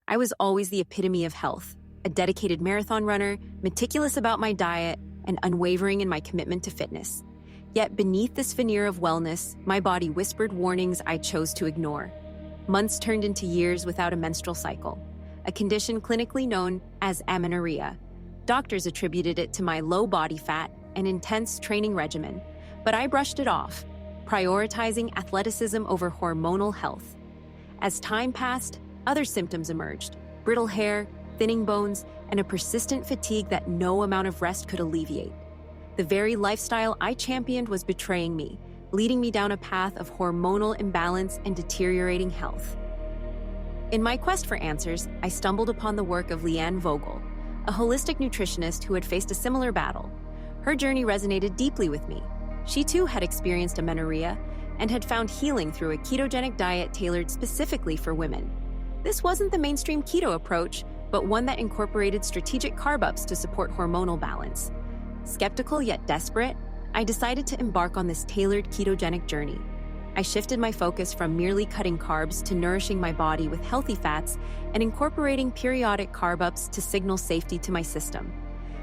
I was always the epitome of health, a dedicated marathon runner, meticulous about my diet, and unwavering in my commitment to fitness. Yet beneath this veneer of wellness, my body whispered warnings I chose to ignore. Months turned into years without a menstrual cycle, a condition clinically known as amenorrhea. Doctors attributed it to my low body fat and intense training regimen, but I brushed it off, prioritizing athleticism over hormonal health. As time passed, other symptoms emerged: brittle hair, thinning bones, and a persistent fatigue that no amount of rest could alleviate. The very lifestyle I championed was betraying me, leading me down a path of hormonal imbalance and deteriorating health. In my quest for answers, I stumbled upon the work of Leanne Vogel, a holistic nutritionist who had faced a similar battle. Her journey resonated deeply with me. She too had experienced amenorrhea and had found healing through a ketogenic diet tailored specifically for women. This wasn't the mainstream keto approach, but one that incorporated strategic carb-ups to support hormonal balance. Skeptical yet desperate, I decided to embark on this tailored ketogenic journey. I shifted my focus from merely cutting carbs to nourishing my body with healthy fats and incorporating periodic carb-ups to signal safety to my system.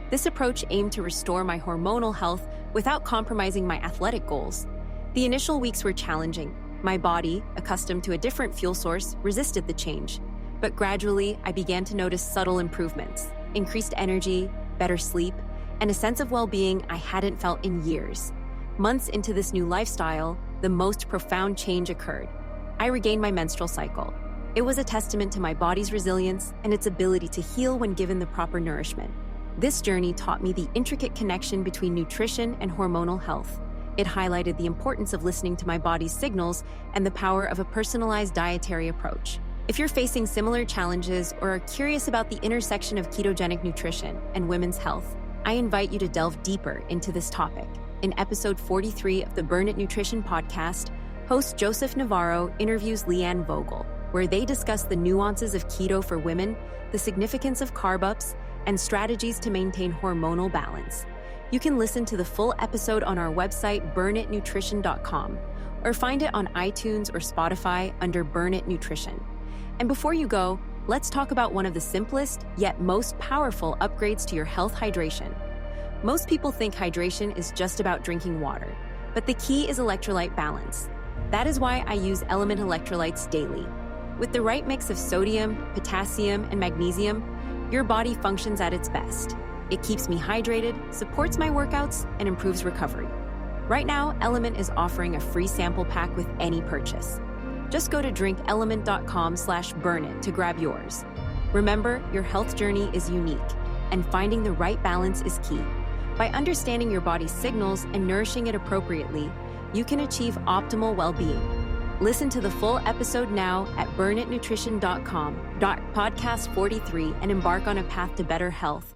This approach aimed to restore my hormonal health without compromising my athletic goals. The initial weeks were challenging. My body, accustomed to a different fuel source, resisted the change. But gradually, I began to notice subtle improvements: increased energy, better sleep, and a sense of well-being I hadn't felt in years. Months into this new lifestyle, the most profound change occurred. I regained my menstrual cycle. It was a testament to my body's resilience and its ability to heal when given the proper nourishment. This journey taught me the intricate connection between nutrition and hormonal health. It highlighted the importance of listening to my body's signals and the power of a personalized dietary approach. If you're facing similar challenges or are curious about the intersection of ketogenic nutrition and women's health, I invite you to delve deeper into this topic. In episode 43 of the Burn It Nutrition podcast, host Joseph Navarro interviews Leanne Vogel, where they discuss the nuances of keto for women, the significance of carb-ups, and strategies to maintain hormonal balance. You can listen to the full episode on our website, burnitnutrition.com, or find it on iTunes or Spotify under Burn It Nutrition. And before you go, let's talk about one of the simplest yet most powerful upgrades to your health: hydration. Most people think hydration is just about drinking water, but the key is electrolyte balance. That is why I use Element electrolytes daily. With the right mix of sodium, potassium, and magnesium, your body functions at its best. It keeps me hydrated, supports my workouts, and improves recovery. Right now, Element is offering a free sample pack with any purchase. Just go to drinkelement.com/burnit to grab yours. Remember, your health journey is unique, and finding the right balance is key. By understanding your body's signals and nourishing it appropriately, you can achieve optimal well-being. Listen to the full episode now at burnitnutrition.com/podcast 43 and embark on a path to better health.